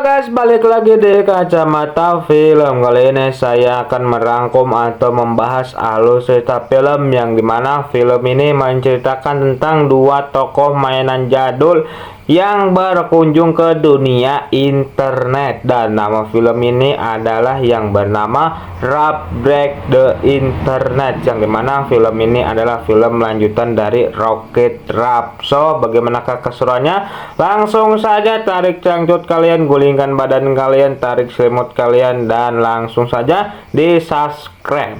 Guys, balik lagi di Kacamata Film. Kali ini saya akan merangkum atau membahas alur cerita film, yang dimana film ini menceritakan tentang dua tokoh mainan jadul yang berkunjung ke dunia internet, dan nama film ini adalah yang bernama Ralph Breaks the Internet, yang dimana film ini adalah film lanjutan dari Wreck-It Ralph. So, bagaimanakah keseruannya? Langsung saja tarik cangcut kalian, gulingkan badan kalian, tarik selimut kalian, dan langsung saja di subscribe.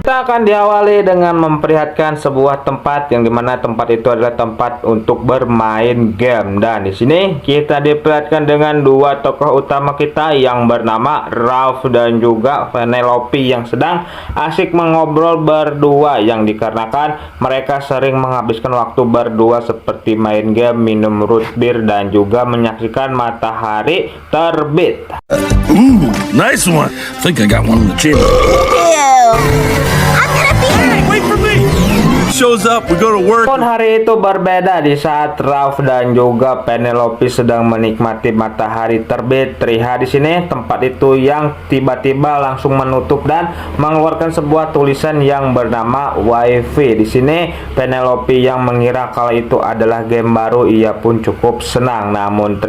Kita akan diawali dengan memperlihatkan sebuah tempat, yang dimana tempat itu adalah tempat untuk bermain game, dan di sini kita diperlihatkan dengan dua tokoh utama kita yang bernama Ralph dan juga Penelope, yang sedang asik mengobrol berdua, yang dikarenakan mereka sering menghabiskan waktu berdua seperti main game, minum root beer, dan juga menyaksikan matahari terbit. Nice one. Think I got one in the gym. Wait for me. Shows up, we go to work. Pun hari itu berbeda di saat Ralph dan juga Penelope sedang menikmati matahari terbit. Terlihat di sini tempat itu yang tiba-tiba langsung menutup dan mengeluarkan sebuah tulisan yang bernama WiFi. Di sini Penelope yang mengira kalau itu adalah game baru, ia pun cukup senang. Namun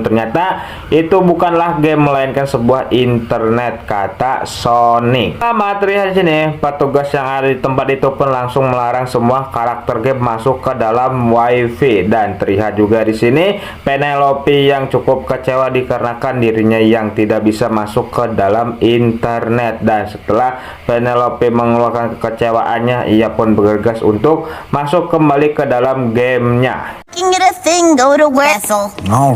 ternyata itu bukanlah game, melainkan sebuah internet, kata Sonic. Terlihat di sini petugas yang ada di tempat itu pun langsung melarang semua karakter game masuk ke dalam WiFi, dan terlihat juga di sini Penelope yang cukup kecewa dikarenakan dirinya yang tidak bisa masuk ke dalam internet. Dan setelah Penelope mengeluarkan kekecewaannya, ia pun bergegas untuk masuk kembali ke dalam gamenya.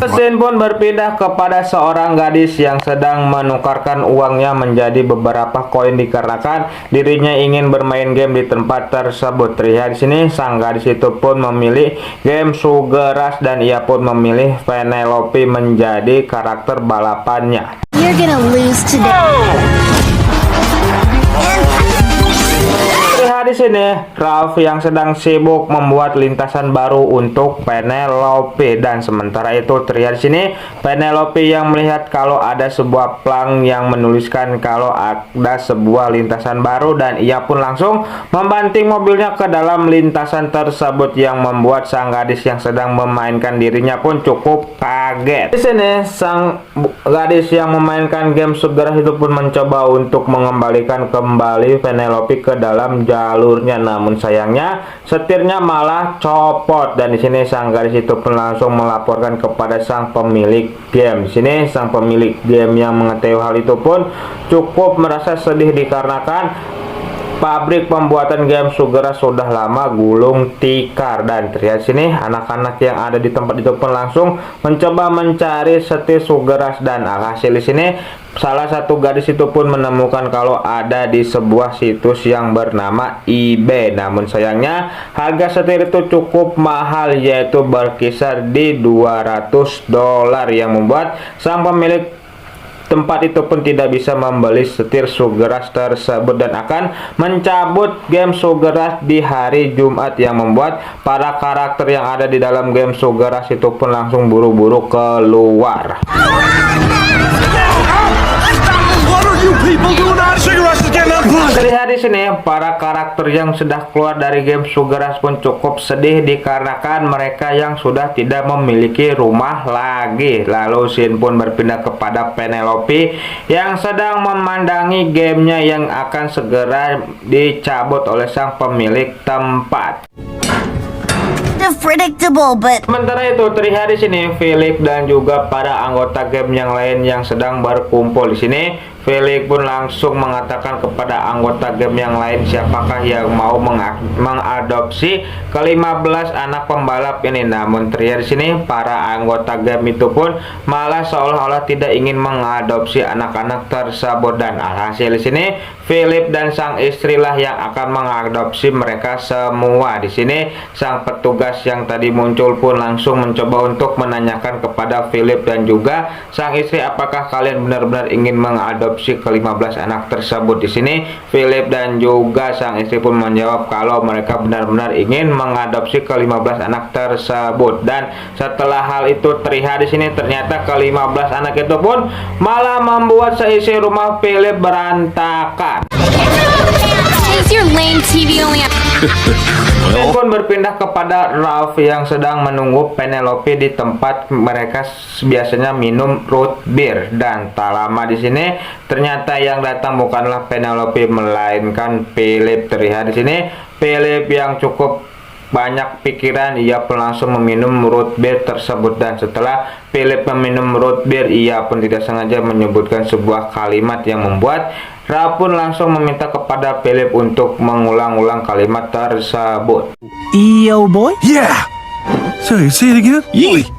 Scene pun berpindah kepada seorang gadis yang sedang menukarkan uangnya menjadi beberapa koin dikarenakan dirinya ingin bermain game di tempat tersebut. Terlihat di sini sang gadis itu pun memilih game Sugar Rush, dan ia pun memilih Penelope menjadi karakter balapannya. You're gonna lose today. Di sini Ralph yang sedang sibuk membuat lintasan baru untuk Penelope, dan sementara itu terlihat di sini Penelope yang melihat kalau ada sebuah plang yang menuliskan kalau ada sebuah lintasan baru, dan ia pun langsung membanting mobilnya ke dalam lintasan tersebut, yang membuat sang gadis yang sedang memainkan dirinya pun cukup kaget. Di sini sang gadis yang memainkan game Sugar Rush itu pun mencoba untuk mengembalikan kembali Penelope ke dalam jalurnya, namun sayangnya setirnya malah copot. Dan di sini sang gadis itu pun langsung melaporkan kepada sang pemilik game. Di sini sang pemilik game yang mengetahui hal itu pun cukup merasa sedih dikarenakan pabrik pembuatan game Sugar Rush sudah lama gulung tikar. Dan terlihat sini anak-anak yang ada di tempat itu pun langsung mencoba mencari setir Sugar Rush, dan hasil di sini salah satu gadis itu pun menemukan kalau ada di sebuah situs yang bernama eBay. Namun sayangnya harga setir itu cukup mahal, yaitu berkisar di $200, yang membuat sang pemilik tempat itu pun tidak bisa membeli setir Sugar Rush tersebut dan akan mencabut game Sugar Rush di hari Jumat, yang membuat para karakter yang ada di dalam game Sugar Rush itu pun langsung buru-buru keluar. Terlihat di sini para karakter yang sudah keluar dari game Sugar Rush pun cukup sedih dikarenakan mereka yang sudah tidak memiliki rumah lagi. Lalu scene pun berpindah kepada Penelope yang sedang memandangi gamenya yang akan segera dicabut oleh sang pemilik tempat. Predictable, but Sementara itu terlihat di sini Philip dan juga para anggota game yang lain yang sedang berkumpul. Di sini Philip pun langsung mengatakan kepada anggota game yang lain siapakah yang mau mengadopsi ke-15 anak pembalap ini. Namun terlihat di sini para anggota game itu pun malah seolah-olah tidak ingin mengadopsi anak-anak tersebut, dan alhasil di sini Philip dan sang istri lah yang akan mengadopsi mereka semua. Di sini sang petugas yang tadi muncul pun langsung mencoba untuk menanyakan kepada Philip dan juga sang istri, apakah kalian benar-benar ingin mengadopsi ke-15 anak tersebut. Di sini Philip dan juga sang istri pun menjawab kalau mereka benar-benar ingin mengadopsi ke-15 anak tersebut. Dan setelah hal itu terlihat di sini, ternyata ke-15 anak itu pun malah membuat seisi rumah Philip berantakan. Is your lame TV only up? Dan pun berpindah kepada Ralph yang sedang menunggu Penelope di tempat mereka biasanya minum root beer. Dan tak lama di sini ternyata yang datang bukanlah Penelope melainkan Philip. Terlihat di sini Philip yang cukup banyak pikiran, ia pun langsung meminum root beer tersebut. Dan setelah Philip meminum root beer, ia pun tidak sengaja menyebutkan sebuah kalimat yang membuat Ralph pun langsung meminta kepada Philip untuk mengulang-ulang kalimat tersebut. EO boy? Yeah. Sorry, say it again.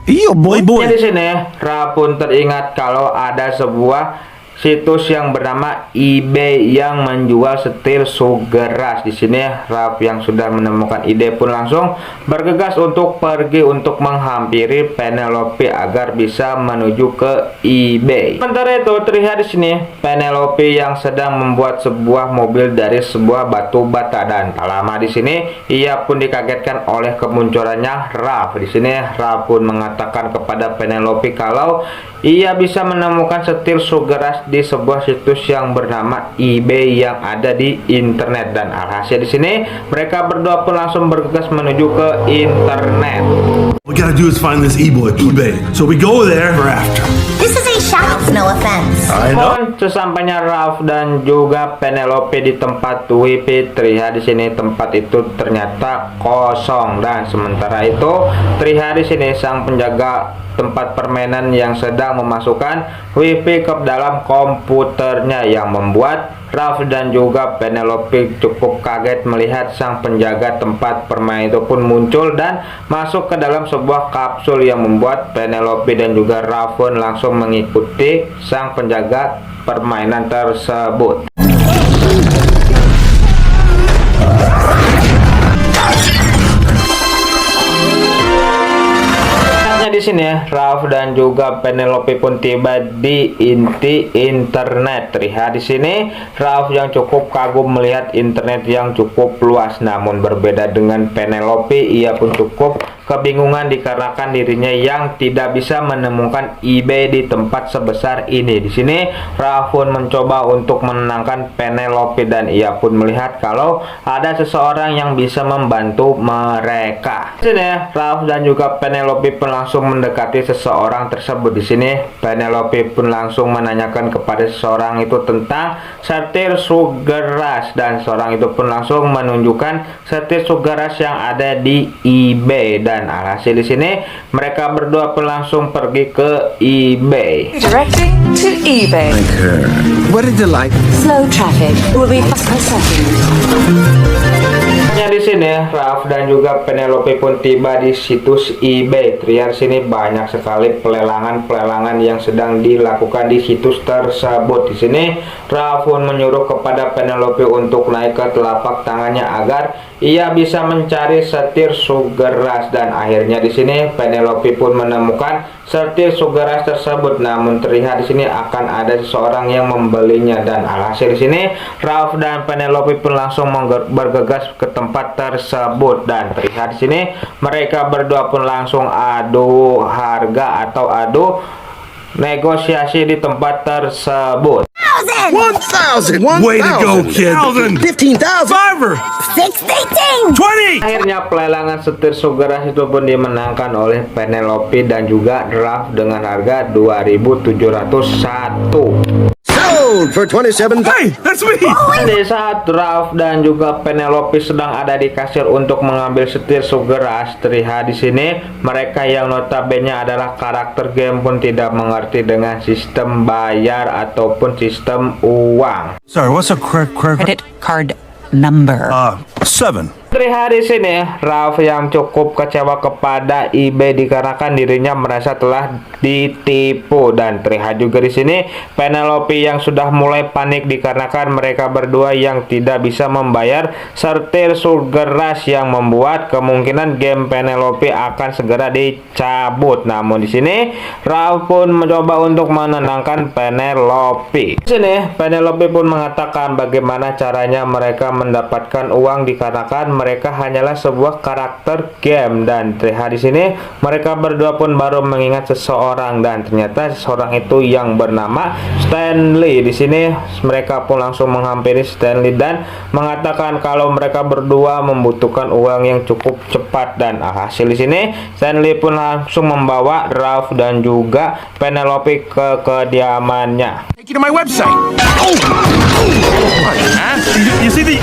EO boy. Di sini Ralph pun teringat kalau ada sebuah situs yang bernama eBay yang menjual setir sugar rush. Di sini Ralph yang sudah menemukan ide pun langsung bergegas untuk pergi untuk menghampiri Penelope agar bisa menuju ke eBay. Sementara itu terlihat di sini Penelope yang sedang membuat sebuah mobil dari sebuah batu bata. Dan tak lama di sini ia pun dikagetkan oleh kemunculannya Ralph. Di sini Ralph pun mengatakan kepada Penelope kalau ia bisa menemukan setir sugar rush di sebuah situs yang bernama eBay yang ada di internet. Dan alhasil di sini mereka berdua pun langsung bergegas menuju ke internet. What we gotta do is find this e-boy, eBay. So we go there for after. This is a shop, no offense. I know. Dan sesampainya Ralph dan juga Penelope di tempat WP, terlihat di sini tempat itu ternyata kosong. Dan sementara itu terlihat di sini sang penjaga tempat permainan yang sedang memasukkan WP ke dalam komputernya, yang membuat Ralph dan juga Penelope cukup kaget melihat sang penjaga tempat permainan itu pun muncul dan masuk ke dalam sebuah kapsul, yang membuat Penelope dan juga Ralph pun langsung mengikuti sang penjaga permainan tersebut. Di sini Ralph dan juga Penelope pun tiba di inti internet. Terlihat di sini Ralph yang cukup kagum melihat internet yang cukup luas, namun berbeda dengan Penelope, ia pun cukup kebingungan dikarenakan dirinya yang tidak bisa menemukan eBay di tempat sebesar ini. Di sini Ralph pun mencoba untuk menenangkan Penelope dan ia pun melihat kalau ada seseorang yang bisa membantu mereka. Di sini Ralph dan juga Penelope pun langsung mendekati seseorang tersebut. Di sini Penelope pun langsung menanyakan kepada seseorang itu tentang setir sugar rush, dan seorang itu pun langsung menunjukkan setir sugar rush yang ada di eBay. Dan alhasil di sini mereka berdua pun langsung pergi ke eBay. Directing to eBay. What did you like? Slow traffic will be fast processing. Di sini Ralph dan juga Penelope pun tiba di situs eBay. Terlihat sini banyak sekali pelelangan yang sedang dilakukan di situs tersebut. Di sini Ralph pun menyuruh kepada Penelope untuk naik ke telapak tangannya agar ia bisa mencari setir sugar rush. Dan akhirnya di sini Penelope pun menemukan setir sugar rush tersebut, namun terlihat di sini akan ada seseorang yang membelinya. Dan alhasil di sini Ralph dan Penelope pun langsung bergegas ke tempat tersebut. Dan terlihat di sini mereka berdua pun langsung adu harga atau adu negosiasi di tempat tersebut. 1,000. Way to go, kid. 15,000. Fiverr. 16. 20. Akhirnya pelelangan setir sugar rush itu pun dimenangkan oleh Penelope dan juga Ralph dengan harga 2.701. Sold for 27,000. Hey, that's me. Di saat Ralph dan juga Penelope sedang ada di kasir untuk mengambil setir sugar rush, terlihat di sini mereka yang notabene adalah karakter game pun tidak mengerti dengan sistem bayar ataupun sistem uang. Sorry, what's a credit? Credit card number. 7. Terlihat di sini Ralph yang cukup kecewa kepada eBay dikarenakan dirinya merasa telah ditipu, dan terlihat juga di sini Penelope yang sudah mulai panik dikarenakan mereka berdua yang tidak bisa membayar setir Sugar Rush yang membuat kemungkinan game Penelope akan segera dicabut. Namun di sini Ralph pun mencoba untuk menenangkan Penelope. Di sini Penelope pun mengatakan bagaimana caranya mereka mendapatkan uang dikarenakan mereka hanyalah sebuah karakter game, dan terlihat di sini mereka berdua pun baru mengingat seseorang, dan ternyata seseorang itu yang bernama Stanley. Di sini mereka pun langsung menghampiri Stanley dan mengatakan kalau mereka berdua membutuhkan uang yang cukup cepat, dan hasil di sini Stanley pun langsung membawa Ralph dan juga Penelope ke kediamannya. Take you to my website. You see the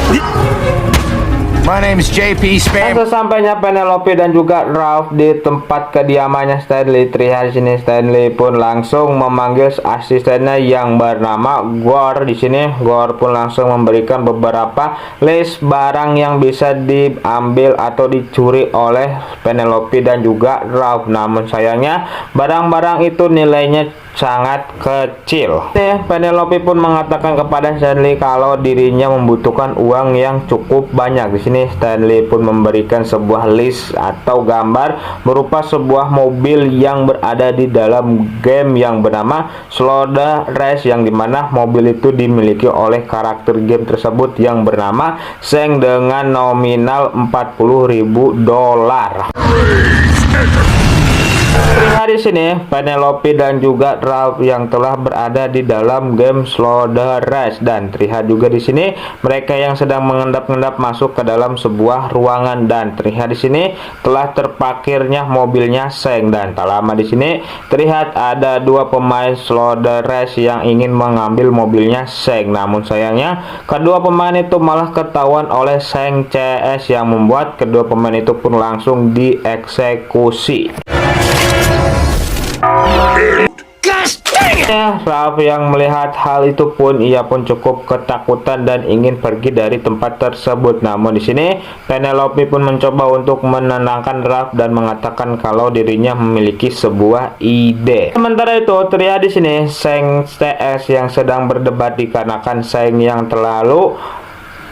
My name is JP Dan Spam. sesampainya Penelope dan juga Ralph di tempat kediamannya Stanley, terlihat di sini Stanley pun langsung memanggil asistennya yang bernama Gore. Di sini Gore pun langsung memberikan beberapa list barang yang bisa diambil atau dicuri oleh Penelope dan juga Ralph. Namun sayangnya barang-barang itu nilainya sangat kecil. Penelope pun mengatakan kepada Stanley kalau dirinya membutuhkan uang yang cukup banyak. Di sini Stanley pun memberikan sebuah list atau gambar berupa sebuah mobil yang berada di dalam game yang bernama Slaughter Race, yang dimana mobil itu dimiliki oleh karakter game tersebut yang bernama Shang dengan nominal $40.000. Terlihat di sini Penelope dan juga Ralph yang telah berada di dalam game Slaughter Race, dan terlihat juga di sini mereka yang sedang mengendap-endap masuk ke dalam sebuah ruangan, dan terlihat di sini telah terparkirnya mobilnya Shang, dan tak lama di sini terlihat ada dua pemain Slaughter Race yang ingin mengambil mobilnya Shang. Namun sayangnya kedua pemain itu malah ketahuan oleh Shang CS yang membuat kedua pemain itu pun langsung dieksekusi. Ralph yang melihat hal itu pun ia pun cukup ketakutan dan ingin pergi dari tempat tersebut. Namun di sini Penelope pun mencoba untuk menenangkan Ralph dan mengatakan kalau dirinya memiliki sebuah ide. Sementara itu terlihat di sini Shang CS yang sedang berdebat dikarenakan Shang yang terlalu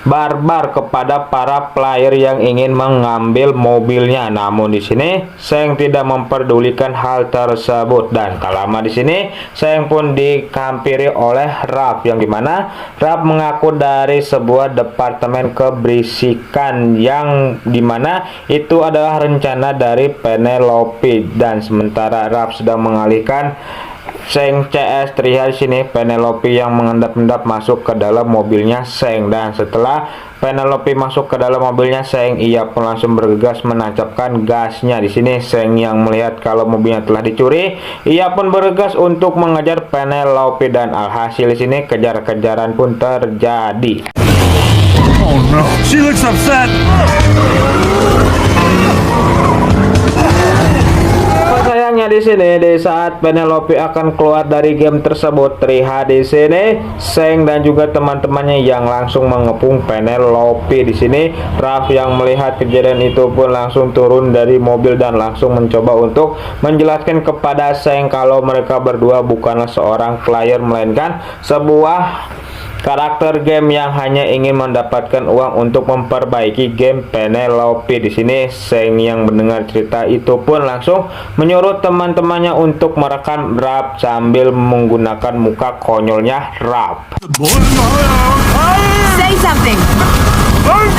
barbar kepada para player yang ingin mengambil mobilnya. Namun di sini Shang tidak memperdulikan hal tersebut, dan tak lama di sini Shang pun dikampiri oleh Ralph, yang dimana Ralph mengaku dari sebuah departemen keberisikan yang dimana itu adalah rencana dari Penelope, dan sementara Ralph sedang mengalihkan Shang CS. Terlihat di sini Penelope yang mengendap-endap masuk ke dalam mobilnya Shang, dan setelah Penelope masuk ke dalam mobilnya Shang, ia pun langsung bergegas menancapkan gasnya. Di sini Shang yang melihat kalau mobilnya telah dicuri, ia pun bergegas untuk mengejar Penelope, dan alhasil di sini kejar-kejaran pun terjadi. oh no, she looks upset. Sayangnya di sini di saat Penelope akan keluar dari game tersebut, terlihat di sini Shang dan juga teman-temannya yang langsung mengepung Penelope. Di sini Ralph yang melihat kejadian itu pun langsung turun dari mobil dan langsung mencoba untuk menjelaskan kepada Shang kalau mereka berdua bukanlah seorang player melainkan sebuah karakter game yang hanya ingin mendapatkan uang untuk memperbaiki game Penelope. Di sini Shang yang mendengar cerita itu pun langsung menyuruh teman-temannya untuk merekam Ralph sambil menggunakan muka konyolnya Ralph. Say something. Good.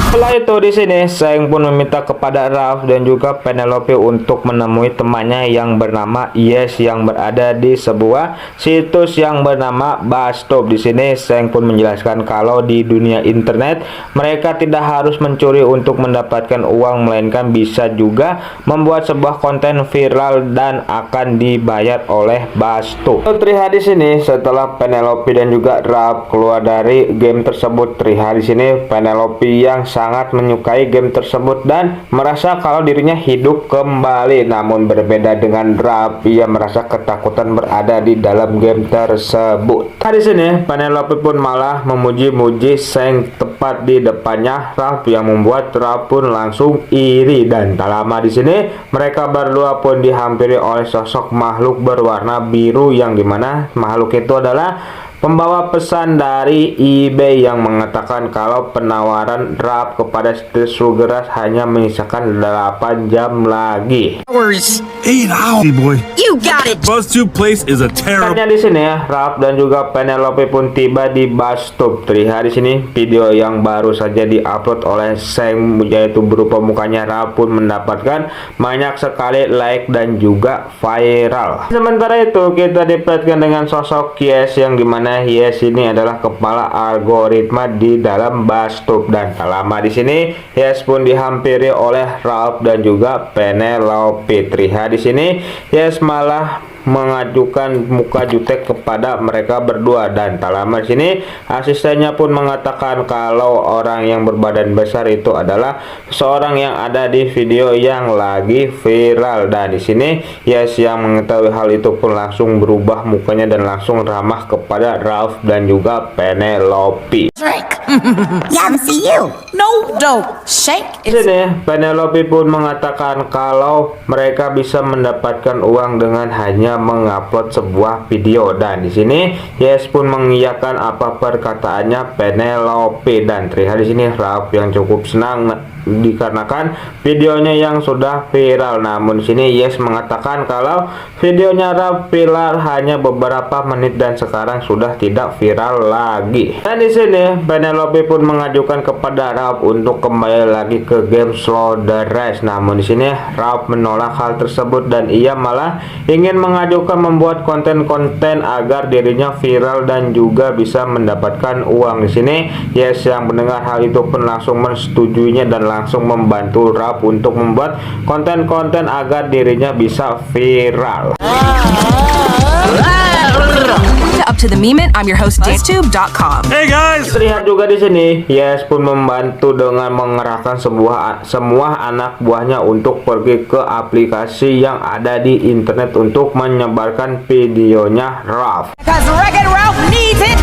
Setelah itu di sini Shang pun meminta kepada Ralph dan juga Penelope untuk menemui temannya yang bernama Yes yang berada di sebuah situs yang bernama Bastop. Di sini Shang pun menjelaskan kalau di dunia internet mereka tidak harus mencuri untuk mendapatkan uang, melainkan bisa juga membuat sebuah konten viral dan akan dibayar oleh Bastop. Terlihat di sini setelah Penelope dan juga Ralph keluar dari game tersebut, terlihat di sini Penelope yang sangat menyukai game tersebut dan merasa kalau dirinya hidup kembali. Namun berbeda dengan Ralph, ia merasa ketakutan berada di dalam game tersebut. Nah, di sini Penelope pun malah memuji-muji Shane tepat di depannya Ralph, yang membuat Ralph pun langsung iri. Dan tak lama di sini mereka berdua pun dihampiri oleh sosok makhluk berwarna biru, yang dimana makhluk itu adalah pembawa pesan dari eBay yang mengatakan kalau penawaran Ralph kepada Steve Sugarrush hanya menyisakan 8 jam lagi. 8 hours, boy. You got it. BuzzTube Place is a terrible. Di sini ya, Ralph dan juga Penelope pun tiba di BuzzTube. Terlihat di sini video yang baru saja diupload oleh Shane, yaitu berupa mukanya Ralph pun mendapatkan banyak sekali like dan juga viral. Sementara itu kita diperhatikan dengan sosok Yes, yang dimana Yes ini adalah kepala algoritma di dalam BuzzTube. Dan tak lama di sini Yes pun dihampiri oleh Ralph dan juga Penelope. Terlihat di sini Yes malah mengajukan muka jutek kepada mereka berdua. Dan tak lama di sini asistennya pun mengatakan kalau orang yang berbadan besar itu adalah seorang yang ada di video yang lagi viral. Dan di sini Yes yang mengetahui hal itu pun langsung berubah mukanya dan langsung ramah kepada Ralph dan juga Penelope. Yeah, see you. No, don't. Shake Di sini Penelope pun mengatakan kalau mereka bisa mendapatkan uang dengan hanya mengupload sebuah video. Dan di sini Yes pun mengiyakan apa perkataannya Penelope. Dan terlihat di sini Ralph yang cukup senang dikarenakan videonya yang sudah viral. Namun di sini Yes mengatakan kalau videonya Ralph viral hanya beberapa menit dan sekarang sudah tidak viral lagi. Dan di sini Penelope pun mengajukan kepada Ralph untuk kembali lagi ke game Slow the Race. Namun di sini Ralph menolak hal tersebut dan ia malah ingin mengajukan membuat konten-konten agar dirinya viral dan juga bisa mendapatkan uang. Di sini Yes yang mendengar hal itu pun langsung mensetujuinya dan langsung membantu Ralph untuk membuat konten-konten agar dirinya bisa viral. Up to the moment. I'm your host, DanceTube.com. Hey guys! Terlihat juga di sini Yes pun membantu dengan mengerahkan semua anak buahnya untuk pergi ke aplikasi yang ada di internet untuk menyebarkan videonya Ralph. Because Wreck-It Ralph needs it.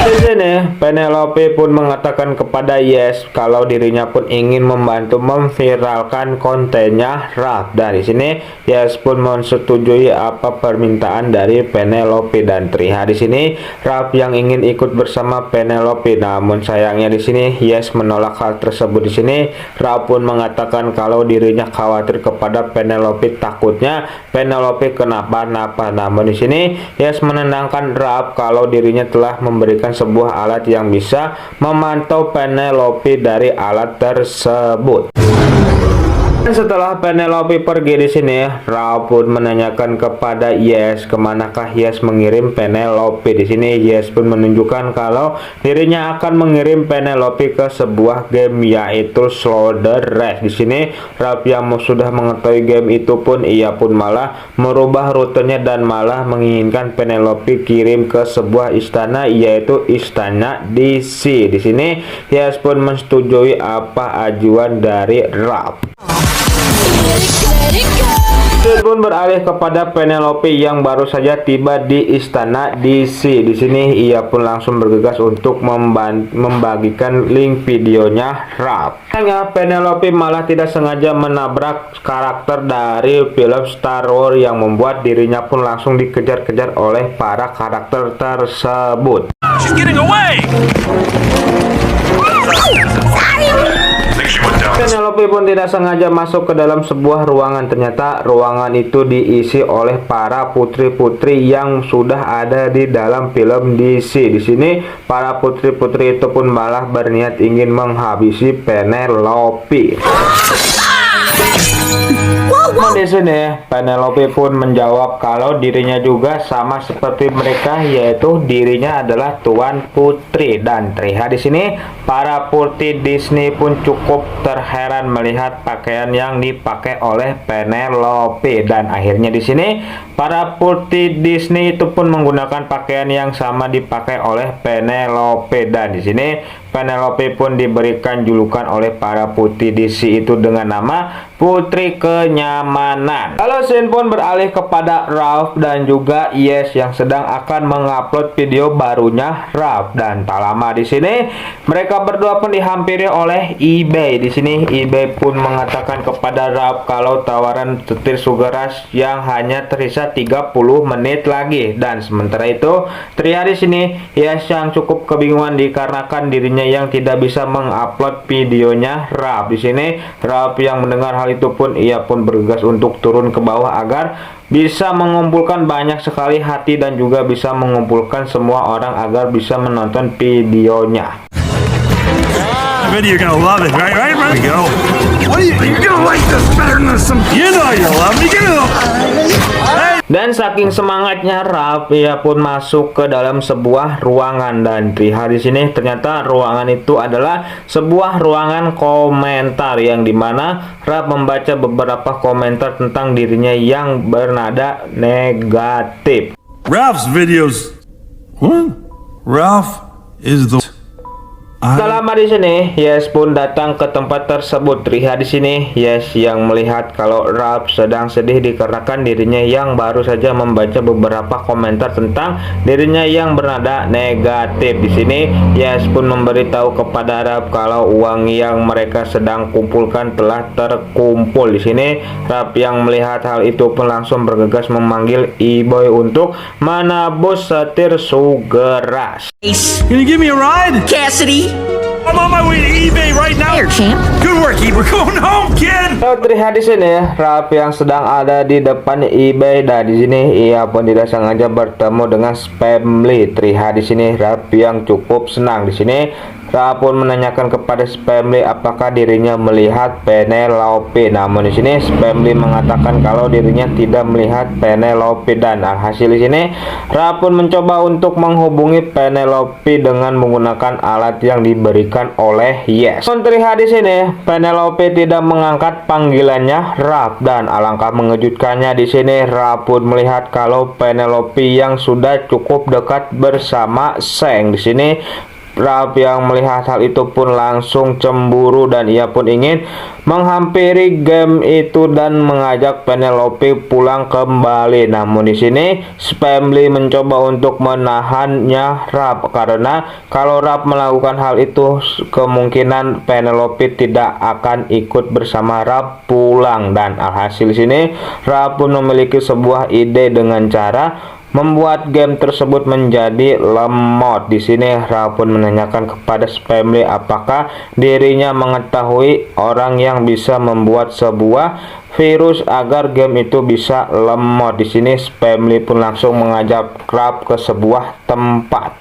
Di sini Penelope pun mengatakan kepada Yes kalau dirinya pun ingin membantu memviralkan kontennya Ralph. Dan di sini Yes pun menyetujui apa permintaan dari Penelope. Dan terlihat di sini Ralph yang ingin ikut bersama Penelope. Namun sayangnya di sini Yes menolak hal tersebut. Di sini Ralph pun mengatakan kalau dirinya khawatir kepada Penelope, takutnya Penelope kenapa-napa. Namun di sini Yes menenangkan Ralph kalau dirinya telah memberikan sebuah alat yang bisa memantau Penelope dari alat tersebut. Dan setelah Penelope pergi di sini, Ralph pun menanyakan kepada Yes kemanakah Yes mengirim Penelope. Di sini Yes pun menunjukkan kalau dirinya akan mengirim Penelope ke sebuah game yaitu Slow the Race. Di sini Ralph yang sudah mengetahui game itu pun ia pun malah merubah rutenya dan malah menginginkan Penelope kirim ke sebuah istana yaitu istana DC. Di sini Yes pun menyetujui apa ajuan dari Ralph. Dia pun beralih kepada Penelope yang baru saja tiba di istana DC. Di sini ia pun langsung bergegas untuk membagikan link videonya Ralph. Sayangnya Penelope malah tidak sengaja menabrak karakter dari film Star Wars yang membuat dirinya pun langsung dikejar-kejar oleh para karakter tersebut. She's getting away! Penelope pun tidak sengaja masuk ke dalam sebuah ruangan. Ternyata ruangan itu diisi oleh para putri-putri yang sudah ada di dalam film DC. Di sini para putri-putri itu pun malah berniat ingin menghabisi Penelope. di sini Penelope pun menjawab kalau dirinya juga sama seperti mereka, yaitu dirinya adalah Tuan Putri. Dan terlihat di sini para putri Disney pun cukup terheran melihat pakaian yang dipakai oleh Penelope. Dan akhirnya di sini para putri Disney itu pun menggunakan pakaian yang sama dipakai oleh Penelope. Dan di sini Penelope pun diberikan julukan oleh para putri Disney itu dengan nama Putri Kenyamanan. Lalu scene pun beralih kepada Ralph dan juga Yes yang sedang akan mengupload video barunya Ralph. Dan tak lama di sini mereka berdua pun dihampiri oleh eBay. Di sini eBay pun mengatakan kepada Ralph kalau tawaran setir Sugar Rush yang hanya tersisa 30 menit lagi. Dan sementara itu terlihat di sini Yes yang cukup kebingungan dikarenakan dirinya yang tidak bisa mengupload videonya Ralph. Di sini Ralph yang mendengar hal itu pun ia pun bergegas untuk turun ke bawah agar bisa mengumpulkan banyak sekali hati dan juga bisa mengumpulkan semua orang agar bisa menonton videonya. Video, you're gonna love it, right? Right? Here we go. What are you? You're gonna like this better than some. You know you love me. Get it. Dan saking semangatnya Ralph, ia pun masuk ke dalam sebuah ruangan. Dan terlihat di sini ternyata ruangan itu adalah sebuah ruangan komentar yang dimana Ralph membaca beberapa komentar tentang dirinya yang bernada negatif. Ralph's videos. What? Ralph is the. Tak lama di sini, Yes pun datang ke tempat tersebut. Terlihat di sini, Yes yang melihat kalau Ralph sedang sedih dikarenakan dirinya yang baru saja membaca beberapa komentar tentang dirinya yang bernada negatif. Di sini, Yes pun memberitahu kepada Ralph kalau uang yang mereka sedang kumpulkan telah terkumpul. Di sini, Ralph yang melihat hal itu pun langsung bergegas memanggil E-Boy untuk menebus setir Sugar Rush. Can you give me a ride? Cassidy. I'm on my way to eBay right now. Here, champ. Good work, E. We're going home, kid. Kalau terlihat di sini, Ralph yang sedang ada di depan eBay dan di sini ia pun tidak sengaja bertemu dengan Spamly. Terlihat di sini Ralph yang cukup senang. Di sini Ralph pun menanyakan kepada Spamly apakah dirinya melihat Penelope. Namun di sini Spamly mengatakan kalau dirinya tidak melihat Penelope. Dan alhasil di sini Ralph pun mencoba untuk menghubungi Penelope dengan menggunakan alat yang diberikan oleh Yes. Terlihat di sini Penelope tidak mengangkat panggilannya Ralph dan alangkah mengejutkannya di sini Ralph pun melihat kalau Penelope yang sudah cukup dekat bersama Seng. Di sini Ralph yang melihat hal itu pun langsung cemburu dan ia pun ingin menghampiri game itu dan mengajak Penelope pulang kembali. Namun di sini Spamly mencoba untuk menahannya Ralph karena kalau Ralph melakukan hal itu kemungkinan Penelope tidak akan ikut bersama Ralph pulang. Dan alhasil di sini Ralph pun memiliki sebuah ide dengan cara membuat game tersebut menjadi lemot. Di sini Ralph pun menanyakan kepada Spamly apakah dirinya mengetahui orang yang bisa membuat sebuah virus agar game itu bisa lemot. Di sini Spamly pun langsung mengajak Ralph ke sebuah tempat.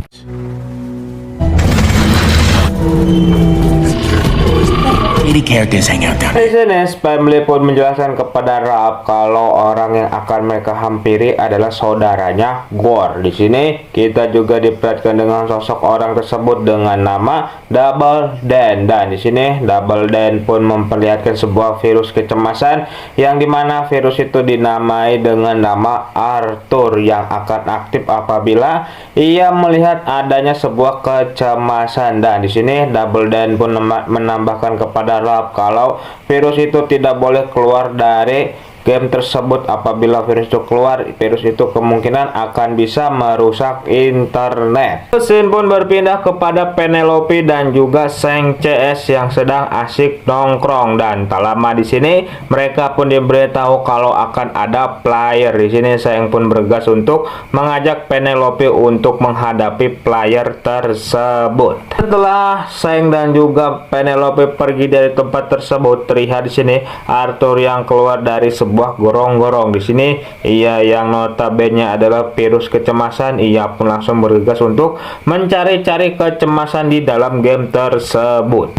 Shady characters hang out down Di sini Spamly pun menjelaskan kepada Ralph kalau orang yang akan mereka hampiri adalah saudaranya Gore. Di sini kita juga diperlihatkan dengan sosok orang tersebut dengan nama Double Dan. Dan di sini Double Dan pun memperlihatkan sebuah virus kecemasan yang dimana virus itu dinamai dengan nama Arthur yang akan aktif apabila ia melihat adanya sebuah kecemasan. Dan di sini Double Dan pun menambahkan kepada Ralph kalau virus itu tidak boleh keluar dari game tersebut. Apabila virus itu keluar, virus itu kemungkinan akan bisa merusak internet. Scene pun berpindah kepada Penelope dan juga Seng CS yang sedang asik nongkrong. Dan tak lama di sini mereka pun diberitahu kalau akan ada player. Di sini Seng pun bergegas untuk mengajak Penelope untuk menghadapi player tersebut. Setelah Seng dan juga Penelope pergi dari tempat tersebut, terlihat di sini Arthur yang keluar dari sebuah gorong-gorong. Di sini ia yang notabene adalah virus kecemasan. Ia pun langsung bergegas untuk mencari-cari kecemasan di dalam game tersebut.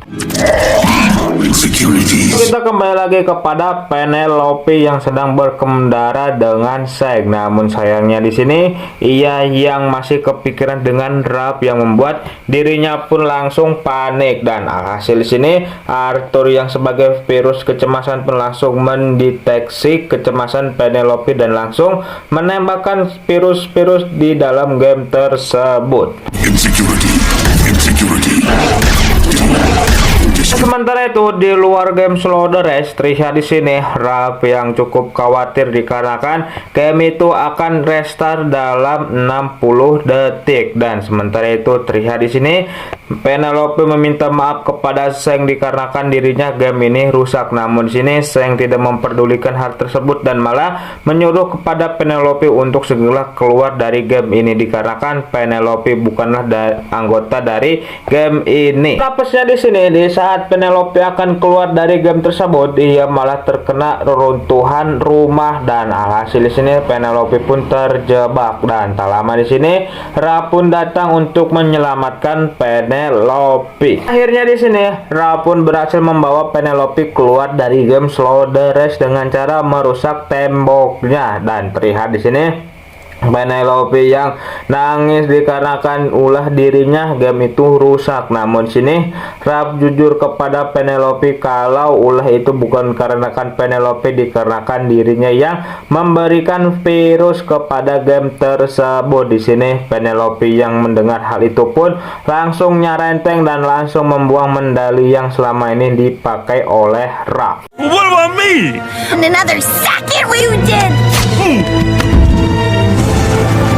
Insecurity. Kita kembali lagi kepada Penelope yang sedang berkendara dengan Zack. Namun sayangnya di sini ia yang masih kepikiran dengan Raph yang membuat dirinya pun langsung panik, dan alhasil di sini Arthur yang sebagai virus kecemasan pun langsung mendeteksi kecemasan Penelope dan langsung menembakkan virus-virus di dalam game tersebut. Insecurity. Sementara itu di luar game Slow the Race, terlihat di sini Raph yang cukup khawatir dikarenakan game itu akan restart dalam 60 detik, dan sementara itu terlihat di sini Penelope meminta maaf kepada Zack dikarenakan dirinya game ini rusak. Namun di sini Zack tidak memperdulikan hal tersebut dan malah menyuruh kepada Penelope untuk segera keluar dari game ini dikarenakan Penelope bukanlah anggota dari game ini. Tapesnya di sini di saat Penelope akan keluar dari game tersebut, ia malah terkena reruntuhan rumah dan alhasil di sini Penelope pun terjebak, dan tak lama di sini Raph pun datang untuk menyelamatkan Penelope. Akhirnya di sini Raph pun berhasil membawa Penelope keluar dari game Slow the Race dengan cara merusak temboknya, dan terlihat di sini Penelope yang nangis dikarenakan ulah dirinya game itu rusak. Namun sini Raph jujur kepada Penelope kalau ulah itu bukan karenakan Penelope, dikarenakan dirinya yang memberikan virus kepada game tersebut. Di sini Penelope yang mendengar hal itu pun langsung nyarenteng dan langsung membuang medali yang selama ini dipakai oleh Raph. What about me? In another second, we did.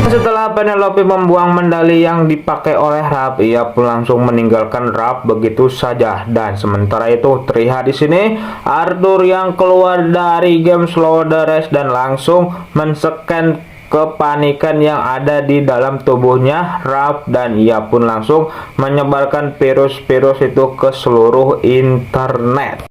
Setelah Penelope membuang medali yang dipakai oleh Raph, ia pun langsung meninggalkan Raph begitu saja. Dan sementara itu terlihat di sini Arthur yang keluar dari game Slow the Race dan langsung men-scan kepanikan yang ada di dalam tubuhnya Raph, dan ia pun langsung menyebarkan virus-virus itu ke seluruh internet.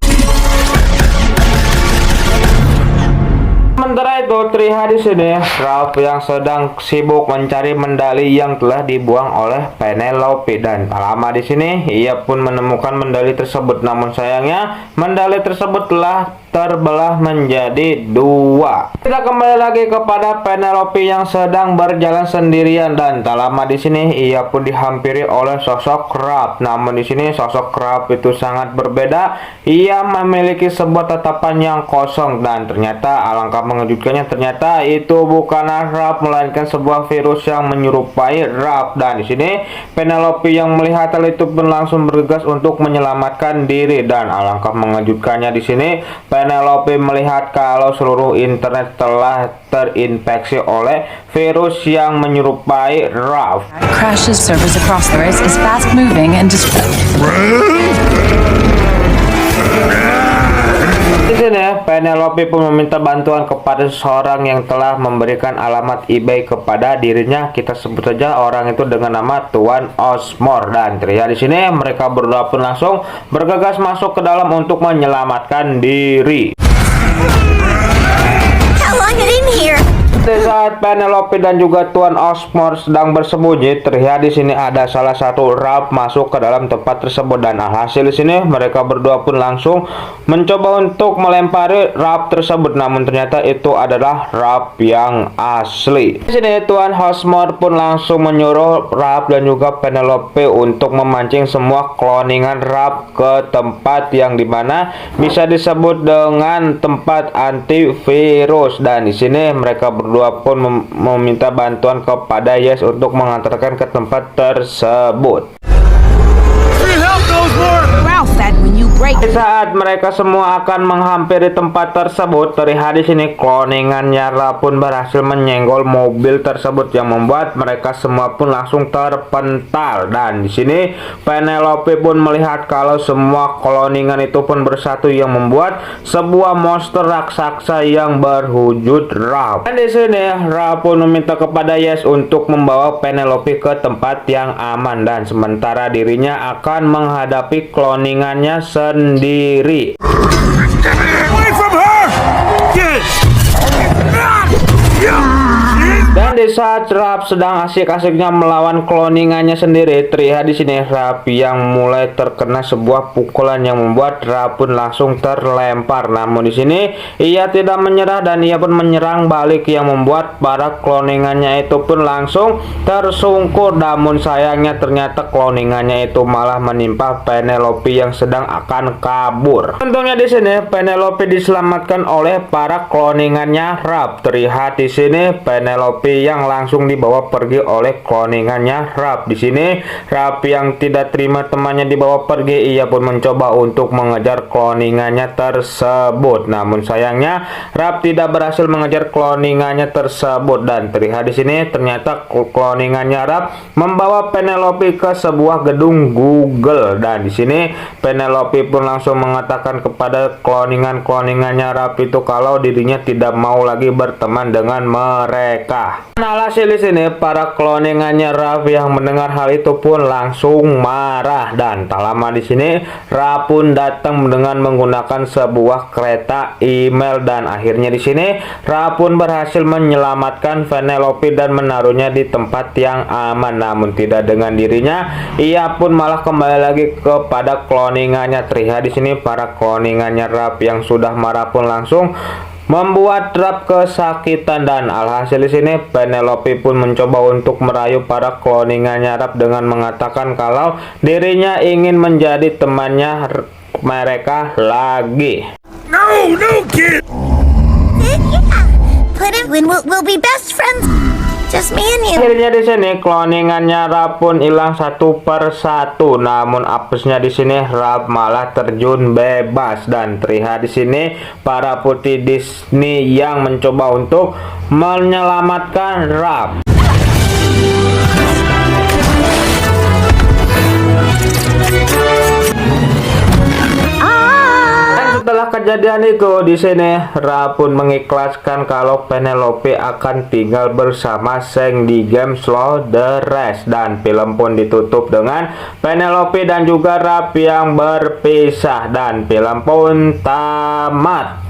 Sementara itu terlihat di sini Raph yang sedang sibuk mencari medali yang telah dibuang oleh Penelope, dan tak lama di sini ia pun menemukan medali tersebut. Namun sayangnya medali tersebut telah terbelah menjadi dua. Kita kembali lagi kepada Penelope yang sedang berjalan sendirian, dan tak lama di sini ia pun dihampiri oleh sosok Raph. Namun di sini sosok Raph itu sangat berbeda. Ia memiliki sebuah tatapan yang kosong, dan ternyata alangkah mengejutkannya ternyata itu bukanlah Raph melainkan sebuah virus yang menyerupai Raph. Dan di sini Penelope yang melihat hal itu pun langsung bergegas untuk menyelamatkan diri, dan alangkah mengejutkannya di sini Penelope melihat kalau seluruh internet telah terinfeksi oleh virus yang menyerupai Raph. Crashes servers across the race is fast moving and Di sini Penelope pun meminta bantuan kepada seseorang yang telah memberikan alamat eBay kepada dirinya. Kita sebut saja orang itu dengan nama Tuan Osmore, dan terlihat di sini mereka berdua pun langsung bergegas masuk ke dalam untuk menyelamatkan diri. How long it in here? Di saat Penelope dan juga Tuan Osmore sedang bersembunyi, terlihat di sini ada salah satu Raph masuk ke dalam tempat tersebut, dan alhasil di sini mereka berdua pun langsung mencoba untuk melempari Raph tersebut. Namun ternyata itu adalah Raph yang asli. Di sini Tuan Osmore pun langsung menyuruh Raph dan juga Penelope untuk memancing semua cloningan Raph ke tempat yang dimana bisa disebut dengan tempat antivirus, dan di sini mereka berdua pun meminta bantuan kepada Yes untuk mengantarkan ke tempat tersebut. Ralph said when you break. Di saat mereka semua akan menghampiri tempat tersebut, terlihat di sini cloningannya Raph pun berhasil menyenggol mobil tersebut yang membuat mereka semua pun langsung terpental. Dan di sini Penelope pun melihat kalau semua cloningan itu pun bersatu yang membuat sebuah monster raksasa yang berwujud Raph. Dan di sini Raph pun meminta kepada Yes untuk membawa Penelope ke tempat yang aman, dan sementara dirinya akan menghadapi cloningannya sendiri. Away from her! Get! Dan di di saat Rap sedang asik-asiknya melawan cloningannya sendiri, terlihat di sini Rap yang mulai terkena sebuah pukulan yang membuat Rap pun langsung terlempar. Namun di sini ia tidak menyerah dan ia pun menyerang balik yang membuat para cloningannya itu pun langsung tersungkur. Namun sayangnya ternyata cloningannya itu malah menimpa Penelope yang sedang akan kabur. Untungnya di sini Penelope diselamatkan oleh para cloningannya Rap. Terlihat di sini Penelope yang langsung dibawa pergi oleh cloningannya Rap. Di sini Rap yang tidak terima temannya dibawa pergi, ia pun mencoba untuk mengejar cloningannya tersebut. Namun sayangnya Rap tidak berhasil mengejar cloningannya tersebut dan terlihat di sini ternyata cloningannya Rap membawa Penelope ke sebuah gedung Google dan di sini Penelope pun langsung mengatakan kepada cloningannya Rap itu kalau dirinya tidak mau lagi berteman dengan mereka. Alhasil di sini para cloningannya Rap yang mendengar hal itu pun langsung marah dan tak lama di sini Rap pun datang dengan menggunakan sebuah kereta email dan akhirnya di sini Rap pun berhasil menyelamatkan Penelope dan menaruhnya di tempat yang aman. Namun tidak dengan dirinya, ia pun malah kembali lagi kepada cloningannya. Terlihat di sini para cloningannya Rap yang sudah marah pun langsung membuat Rap kesakitan dan alhasil di sini Penelope pun mencoba untuk merayu para cloningannya Rap dengan mengatakan kalau dirinya ingin menjadi temannya mereka lagi. No, kid. Put it when we'll be best friends. Just me and you. Akhirnya di sini cloningannya Rap pun hilang satu persatu. Namun apesnya di sini Rap malah terjun bebas dan terlihat di sini para putri Disney yang mencoba untuk menyelamatkan Rap. Setelah kejadian itu di sini Rap pun mengikhlaskan kalau Penelope akan tinggal bersama Shang di game Slow the Rest dan film pun ditutup dengan Penelope dan juga Rap yang berpisah dan film pun tamat.